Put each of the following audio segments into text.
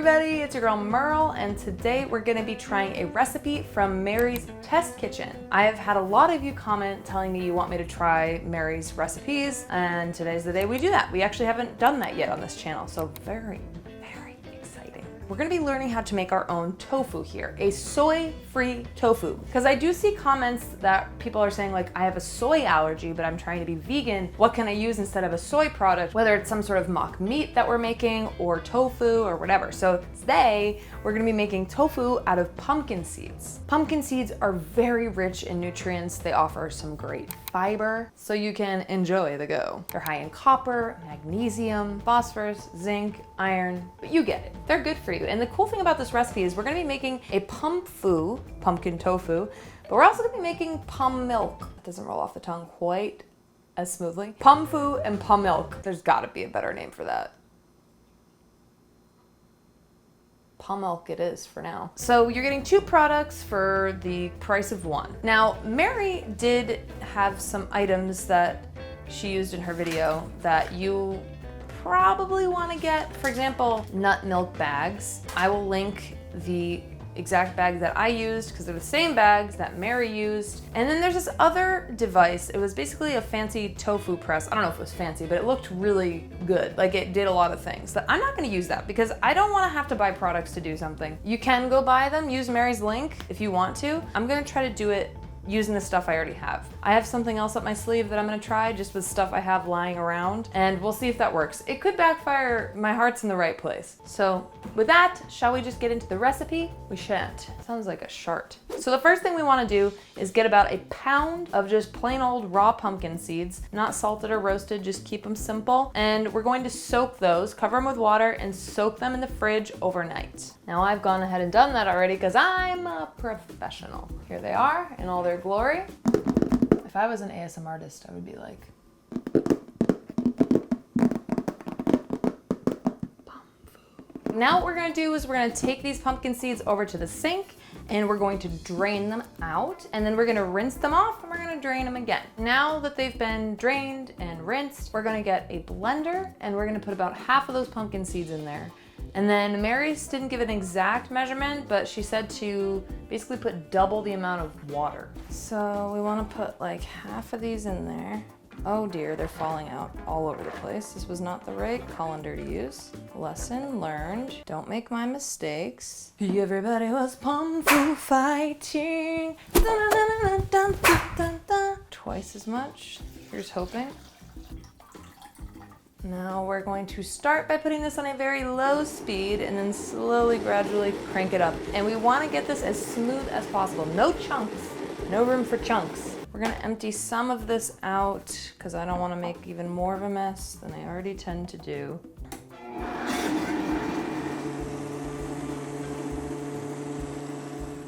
everybody, it's your girl Merle, and today we're gonna be trying a recipe from Mary's Test Kitchen. I have had a lot of you comment telling me you want me to try Mary's recipes, and today's the day we do that. We actually haven't done that yet on this channel, so very exciting. We're gonna be learning how to make our own tofu here, a soy-free tofu. Because I do see comments that people are saying like, I have a soy allergy, but I'm trying to be vegan. What can I use instead of a soy product? Whether it's some sort of mock meat that we're making or tofu or whatever. So today, we're gonna be making tofu out of pumpkin seeds. Pumpkin seeds are very rich in nutrients. They offer some great fiber, so you can enjoy the go. They're high in copper, magnesium, phosphorus, zinc, iron, but you get it. They're good for you. And the cool thing about this recipe is we're gonna be making a pumpkin tofu, but we're also gonna be making pum milk. It doesn't roll off the tongue quite as smoothly. Pumfu and pum milk. There's gotta be a better name for that. Pum milk it is for now. So you're getting 2 products for the price of 1. Now, Mary did have some items that she used in her video that you probably want to get. For example, nut milk bags. I will link the exact bag that I used because they're the same bags that Mary used. And then there's this other device. It was basically a fancy tofu press. I don't know if it was fancy, but it looked really good. Like it did a lot of things. But I'm not gonna use that because I don't wanna have to buy products to do something. You can go buy them, use Mary's link if you want to. I'm gonna try to do it using the stuff I already have. I have something else up my sleeve that I'm gonna try just with stuff I have lying around, and we'll see if that works. It could backfire. My heart's in the right place. So with that, shall we just get into the recipe? We shan't. Sounds like a shart. So the first thing we wanna do is get about a pound of just plain old raw pumpkin seeds, not salted or roasted, just keep them simple. And we're going to soak those, cover them with water, and soak them in the fridge overnight. Now I've gone ahead and done that already because I'm a professional. Here they are in all their glory. If I was an ASMR artist, I would be like, now what we're gonna do is we're gonna take these pumpkin seeds over to the sink and we're going to drain them out, and then we're gonna rinse them off and we're gonna drain them again. Now that they've been drained and rinsed, we're gonna get a blender and we're gonna put about half of those pumpkin seeds in there. And then Mary's didn't give an exact measurement, but she said to basically put double the amount of water. So we wanna put like half of these in there. Oh dear, they're falling out all over the place. This was not the right colander to use. Lesson learned. Don't make my mistakes. Everybody was pum-fu fighting. Dun, dun, dun, dun, dun, dun. Twice as much. Here's hoping. Now we're going to start by putting this on a very low speed and then slowly, gradually crank it up. And we want to get this as smooth as possible. No chunks, no room for chunks. We're gonna empty some of this out because I don't want to make even more of a mess than I already tend to do.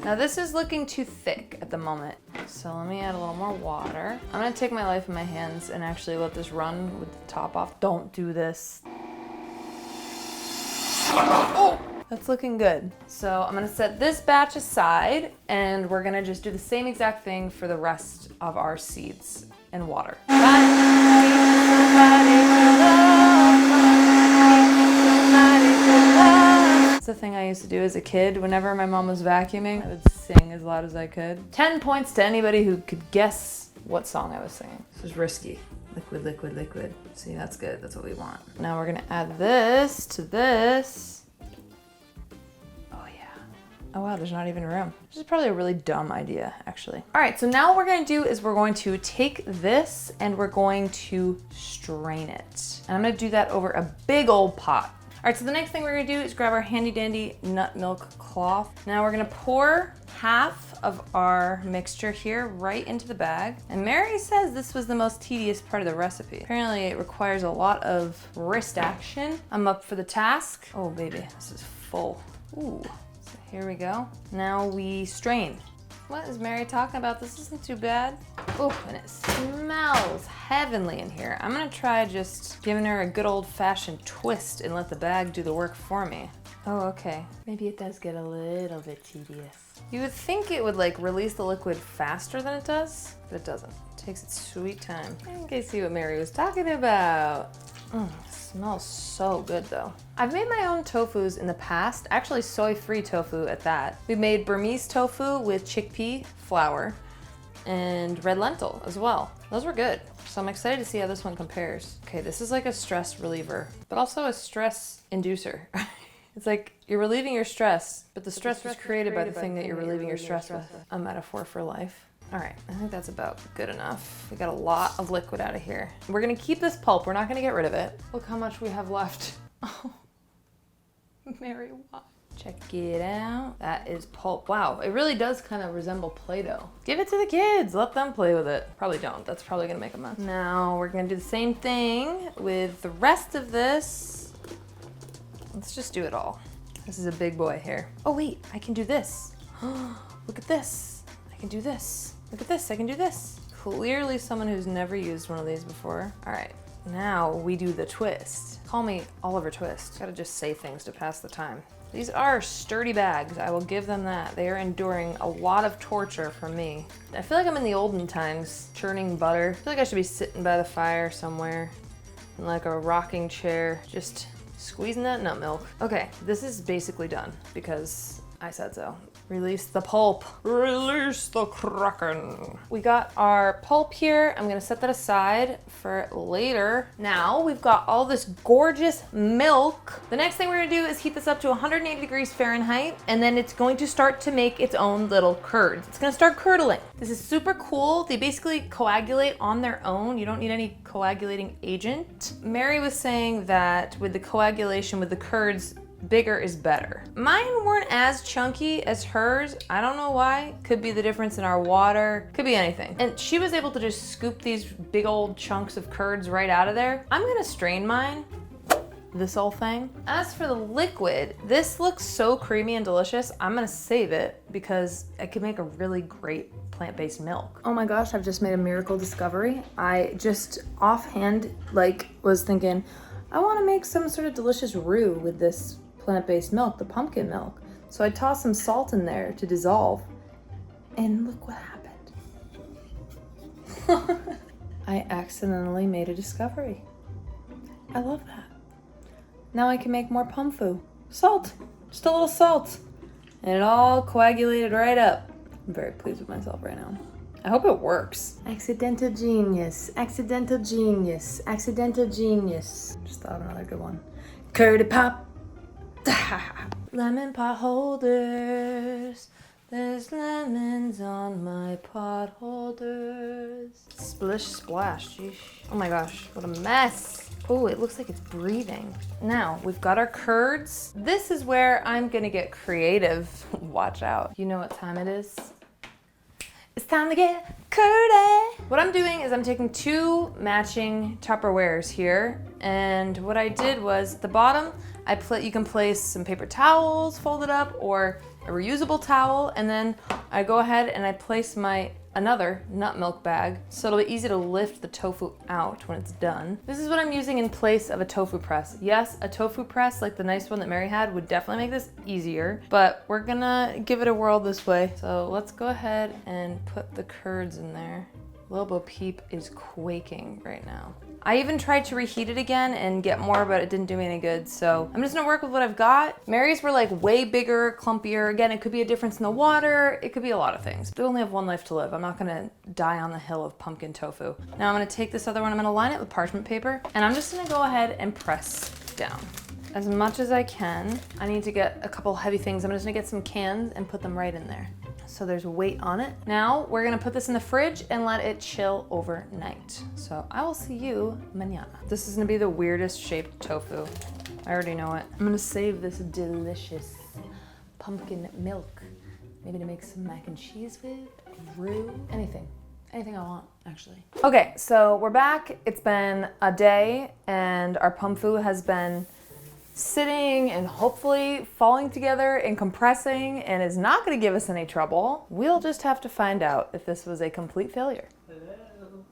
Now this is looking too thick at the moment, so let me add a little more water. I'm gonna take my life in my hands and actually let this run with the top off. Don't do this. Oh, that's looking good. So I'm gonna set this batch aside and we're gonna just do the same exact thing for the rest of our seeds and water. The thing I used to do as a kid. Whenever my mom was vacuuming, I would sing as loud as I could. 10 points to anybody who could guess what song I was singing. This was risky. Liquid, liquid, liquid. See, that's good. That's what we want. Now we're gonna add this to this. Oh yeah. Oh wow, there's not even room. This is probably a really dumb idea, actually. All right, so now what we're gonna do is we're going to take this and we're going to strain it. And I'm gonna do that over a big old pot. All right, so the next thing we're gonna do is grab our handy dandy nut milk cloth. Now we're gonna pour half of our mixture here right into the bag. And Mary says this was the most tedious part of the recipe. Apparently it requires a lot of wrist action. I'm up for the task. Oh baby, this is full. Ooh, so here we go. Now we strain. What is Mary talking about? This isn't too bad. Oh, and it smells heavenly in here. I'm gonna try just giving her a good old-fashioned twist and let the bag do the work for me. Oh, okay. Maybe it does get a little bit tedious. You would think it would like release the liquid faster than it does, but it doesn't. It takes its sweet time. I think I see what Mary was talking about. Smells so good though. I've made my own tofus in the past, actually soy-free tofu at that. We made Burmese tofu with chickpea flour and red lentil as well. Those were good. So I'm excited to see how this one compares. Okay, this is like a stress reliever, but also a stress inducer. It's like you're relieving your stress, but the stress was created by the thing that you're relieving your stress with. A metaphor for life. All right, I think that's about good enough. We got a lot of liquid out of here. We're gonna keep this pulp. We're not gonna get rid of it. Look how much we have left. Oh, Mary, why? Check it out. That is pulp. Wow, it really does kind of resemble Play-Doh. Give it to the kids. Let them play with it. Probably don't. That's probably gonna make a mess. Now we're gonna do the same thing with the rest of this. Let's just do it all. This is a big boy here. Oh wait, I can do this. Look at this. I can do this. Look at this, I can do this. Clearly someone who's never used one of these before. All right, now we do the twist. Call me Oliver Twist. Gotta just say things to pass the time. These are sturdy bags, I will give them that. They are enduring a lot of torture from me. I feel like I'm in the olden times, churning butter. I feel like I should be sitting by the fire somewhere in like a rocking chair, just squeezing that nut milk. Okay, this is basically done because I said so. Release the pulp. Release the kraken. We got our pulp here. I'm gonna set that aside for later. Now we've got all this gorgeous milk. The next thing we're gonna do is heat this up to 180 degrees Fahrenheit, and then it's going to start to make its own little curds. It's gonna start curdling. This is super cool. They basically coagulate on their own. You don't need any coagulating agent. Mary was saying that with the coagulation, with the curds, bigger is better. Mine weren't as chunky as hers. I don't know why. Could be the difference in our water. Could be anything. And she was able to just scoop these big old chunks of curds right out of there. I'm gonna strain mine. This whole thing. As for the liquid, this looks so creamy and delicious. I'm gonna save it because it could make a really great plant-based milk. Oh my gosh, I've just made a miracle discovery. I just offhand was thinking, I wanna make some sort of delicious roux with this plant-based milk, the pumpkin milk. So I tossed some salt in there to dissolve, and look what happened. I accidentally made a discovery. I love that. Now I can make more pumfu. Salt, just a little salt. And it all coagulated right up. I'm very pleased with myself right now. I hope it works. Accidental genius, accidental genius, accidental genius. Just thought of another good one. Curdy pop. Lemon pot holders. There's lemons on my pot holders. Splish splash, sheesh. Oh my gosh, what a mess. Oh, it looks like it's breathing. Now, we've got our curds. This is where I'm gonna get creative. Watch out. You know what time it is? It's time to get curdy. What I'm doing is I'm taking two matching Tupperwares here, and what I did was at the bottom, you can place some paper towels folded up or a reusable towel, and then I go ahead and I place another nut milk bag so it'll be easy to lift the tofu out when it's done. This is what I'm using in place of a tofu press. Yes, a tofu press like the nice one that Mary had would definitely make this easier, but we're gonna give it a whirl this way. So let's go ahead and put the curds in there. Lil Bo Peep is quaking right now. I even tried to reheat it again and get more, but it didn't do me any good. So I'm just gonna work with what I've got. Mary's were like way bigger, clumpier. Again, it could be a difference in the water. It could be a lot of things. We only have one life to live. I'm not gonna die on the hill of pumpkin tofu. Now I'm gonna take this other one, I'm gonna line it with parchment paper, and I'm just gonna go ahead and press down as much as I can. I need to get a couple heavy things. I'm just gonna get some cans and put them right in there, so there's weight on it. Now we're gonna put this in the fridge and let it chill overnight. So I will see you mañana. This is gonna be the weirdest shaped tofu. I already know it. I'm gonna save this delicious pumpkin milk. Maybe to make some mac and cheese with, roux, anything I want, actually. Okay, so we're back. It's been a day and our pumfu has been sitting and hopefully falling together and compressing and is not gonna give us any trouble. We'll just have to find out if this was a complete failure. Hello,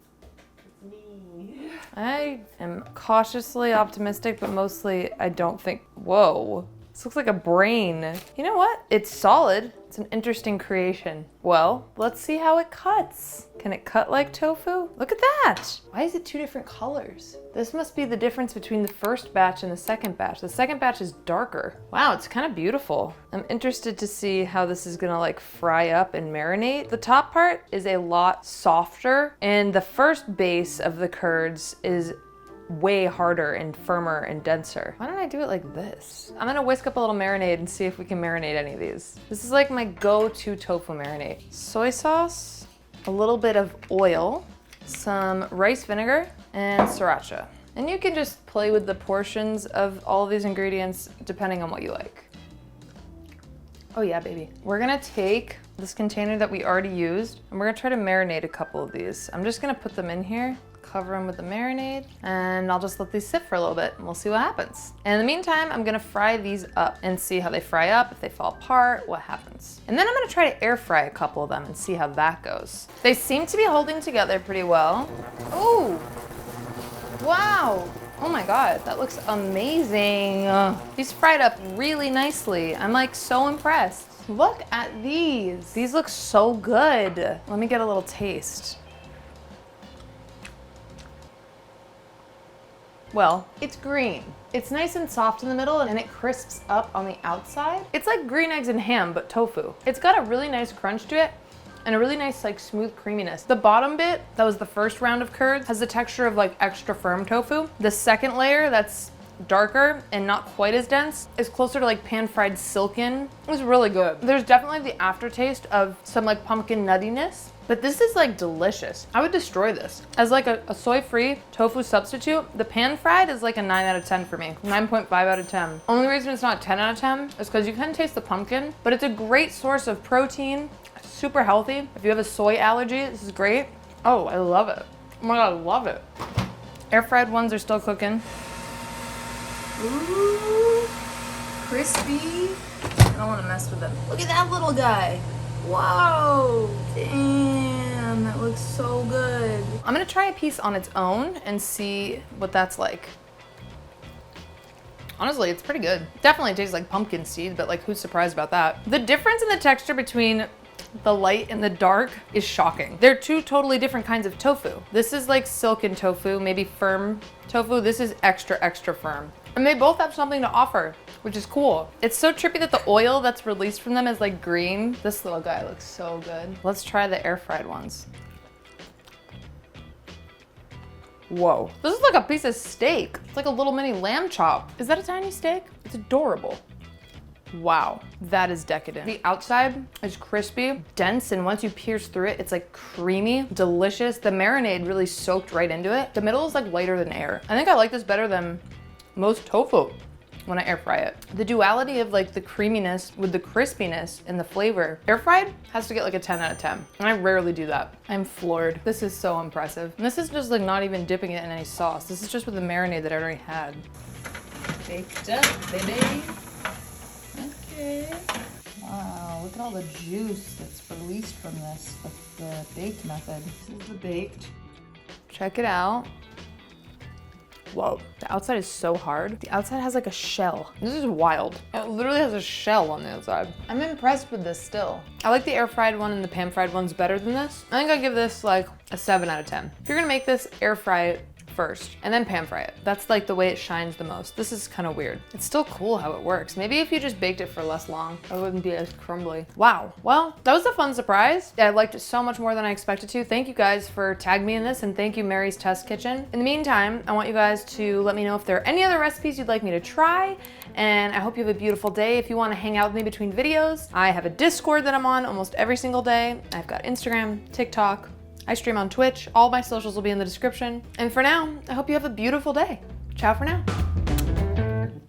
it's me. I am cautiously optimistic, but mostly I don't think, whoa. This looks like a brain. You know what? It's solid. It's an interesting creation. Well, let's see how it cuts. Can it cut like tofu? Look at that. Why is it 2 different colors? This must be the difference between the first batch and the second batch. The second batch is darker. Wow, it's kind of beautiful. I'm interested to see how this is gonna like fry up and marinate. The top part is a lot softer, and the first base of the curds is way harder and firmer and denser. Why don't I do it like this? I'm gonna whisk up a little marinade and see if we can marinate any of these. This is like my go-to tofu marinade. Soy sauce, a little bit of oil, some rice vinegar, and sriracha. And you can just play with the portions of all of these ingredients depending on what you like. Oh yeah, baby. We're gonna take this container that we already used and we're gonna try to marinate a couple of these. I'm just gonna put them in here, cover them with the marinade, and I'll just let these sit for a little bit and we'll see what happens. And in the meantime, I'm gonna fry these up and see how they fry up, if they fall apart, what happens. And then I'm gonna try to air fry a couple of them and see how that goes. They seem to be holding together pretty well. Ooh, wow. Oh my God, that looks amazing. These fried up really nicely. I'm like so impressed. Look at these. These look so good. Let me get a little taste. Well, it's green. It's nice and soft in the middle and it crisps up on the outside. It's like green eggs and ham, but tofu. It's got a really nice crunch to it and a really nice like smooth creaminess. The bottom bit, that was the first round of curds, has the texture of like extra firm tofu. The second layer, that's darker and not quite as dense, is closer to like pan-fried silken. It's really good. There's definitely the aftertaste of some like pumpkin nuttiness, but this is like delicious. I would destroy this. As like a soy-free tofu substitute, the pan-fried is like a 9 out of 10 for me. 9.5 out of 10. Only reason it's not 10 out of 10 is because you can taste the pumpkin, but it's a great source of protein, super healthy. If you have a soy allergy, this is great. Oh, I love it. Oh my God, I love it. Air fried ones are still cooking. Ooh, crispy. I don't want to mess with them. Look at that little guy. Wow, damn, that looks so good. I'm gonna try a piece on its own and see what that's like. Honestly, it's pretty good. Definitely tastes like pumpkin seed, but like who's surprised about that? The difference in the texture between the light and the dark is shocking. They're 2 totally different kinds of tofu. This is like silken tofu, maybe firm tofu. This is extra, extra firm. And they both have something to offer, which is cool. It's so trippy that the oil that's released from them is like green. This little guy looks so good. Let's try the air fried ones. Whoa, this is like a piece of steak. It's like a little mini lamb chop. Is that a tiny steak? It's adorable. Wow, that is decadent. The outside is crispy, dense, and once you pierce through it, it's like creamy, delicious. The marinade really soaked right into it. The middle is like lighter than air. I think I like this better than most tofu when I air fry it. The duality of like the creaminess with the crispiness and the flavor. Air fried has to get like a 10 out of 10. And I rarely do that. I'm floored. This is so impressive. And this is just like not even dipping it in any sauce. This is just with the marinade that I already had. Baked up, baby. Okay. Wow, look at all the juice that's released from this with the baked method. This is the baked. Check it out. Whoa, the outside is so hard. The outside has like a shell. This is wild. It literally has a shell on the outside. I'm impressed with this still. I like the air fried one and the pan fried ones better than this. I think I'd give this like a 7 out of 10. If you're gonna make this, air fry it first and then pan fry it. That's like the way it shines the most. This is kind of weird. It's still cool how it works. Maybe if you just baked it for less long, it wouldn't be as crumbly. Wow, well, that was a fun surprise. I liked it so much more than I expected to. Thank you guys for tagging me in this, and thank you Mary's Test Kitchen. In the meantime, I want you guys to let me know if there are any other recipes you'd like me to try, and I hope you have a beautiful day. If you want to hang out with me between videos, I have a Discord that I'm on almost every single day. I've got Instagram, TikTok, I stream on Twitch. All my socials will be in the description. And for now, I hope you have a beautiful day. Ciao for now.